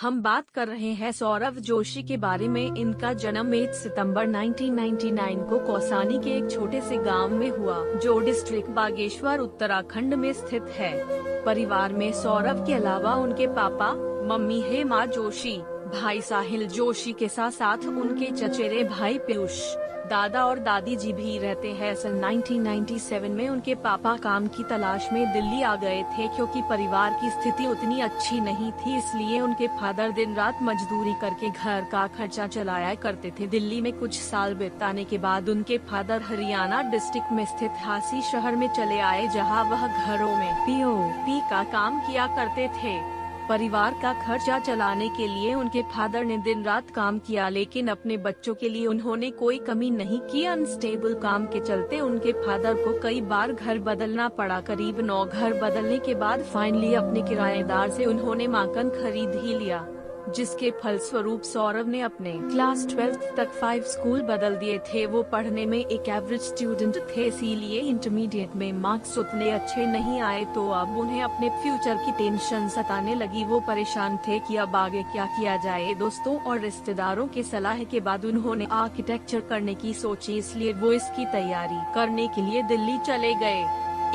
हम बात कर रहे हैं सौरव जोशी के बारे में। इनका जन्म 8 सितंबर 1999 को कौसानी के एक छोटे से गांव में हुआ, जो डिस्ट्रिक्ट बागेश्वर उत्तराखंड में स्थित है। परिवार में सौरव के अलावा उनके पापा, मम्मी हेमा जोशी, भाई साहिल जोशी के साथ साथ उनके चचेरे भाई पीयूष, दादा और दादी जी भी रहते हैं। सन 1997 में उनके पापा काम की तलाश में दिल्ली आ गए थे, क्योंकि परिवार की स्थिति उतनी अच्छी नहीं थी, इसलिए उनके फादर दिन रात मजदूरी करके घर का खर्चा चलाया करते थे। दिल्ली में कुछ साल बिताने के बाद उनके फादर हरियाणा डिस्ट्रिक्ट में स्थित हासी शहर में चले आए, जहां वह घरों में पीओपी का काम किया करते थे। परिवार का खर्चा चलाने के लिए उनके फादर ने दिन रात काम किया, लेकिन अपने बच्चों के लिए उन्होंने कोई कमी नहीं की। अनस्टेबल काम के चलते उनके फादर को कई बार घर बदलना पड़ा। करीब 9 घर बदलने के बाद फाइनली अपने किराएदार से उन्होंने मकान खरीद ही लिया, जिसके फलस्वरूप सौरव ने अपने क्लास 12 तक 5 स्कूल बदल दिए थे। वो पढ़ने में एक एवरेज स्टूडेंट थे, इसीलिए इंटरमीडिएट में मार्क्स उतने अच्छे नहीं आए, तो अब उन्हें अपने फ्यूचर की टेंशन सताने लगी। वो परेशान थे कि अब आगे क्या किया जाए। दोस्तों और रिश्तेदारों की सलाह के बाद उन्होंने आर्किटेक्चर करने की सोची, इसलिए वो इसकी तैयारी करने के लिए दिल्ली चले गए।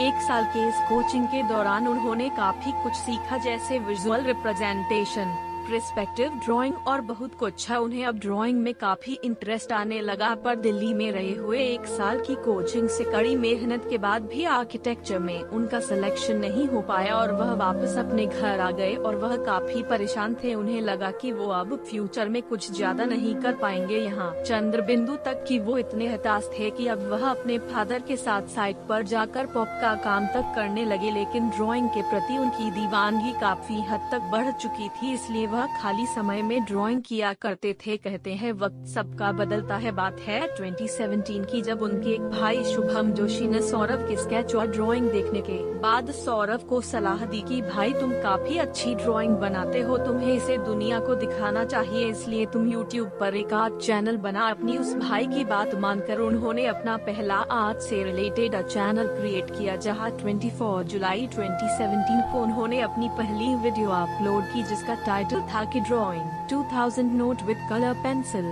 1 साल के इस कोचिंग के दौरान उन्होंने काफी कुछ सीखा, जैसे विजुअल रिप्रेजेंटेशन, पर्सपेक्टिव ड्राइंग और बहुत कुछ। उन्हें अब ड्राइंग में काफी इंटरेस्ट आने लगा, पर दिल्ली में रहे हुए 1 साल की कोचिंग से कड़ी मेहनत के बाद भी आर्किटेक्चर में उनका सिलेक्शन नहीं हो पाया और वह वापस अपने घर आ गए और वह काफी परेशान थे। उन्हें लगा कि वो अब फ्यूचर में कुछ ज्यादा नहीं कर पाएंगे, यहाँ चंद्र बिंदु तक कि वो इतने हताश थे कि अब वह अपने फादर के साथ साइट पर जाकर पॉप का काम तक करने लगे। लेकिन ड्राइंग के प्रति उनकी दीवानगी काफी हद तक बढ़ चुकी थी, इसलिए वह खाली समय में ड्राइंग किया करते थे। कहते हैं वक्त सबका बदलता है। बात है 2017 की, जब उनके एक भाई शुभम जोशी ने सौरव के स्केच और ड्राइंग देखने के बाद सौरव को सलाह दी कि भाई तुम काफी अच्छी ड्राइंग बनाते हो, तुम्हें इसे दुनिया को दिखाना चाहिए, इसलिए तुम YouTube पर एक आर्ट चैनल बना। अपनी उस भाई की बात मानकर उन्होंने अपना पहला आर्ट से रिलेटेड चैनल क्रिएट किया, जहां 24 जुलाई 2017 को उन्होंने अपनी पहली वीडियो अपलोड की, जिसका टाइटल था कि drawing 2000 note with colour pencil.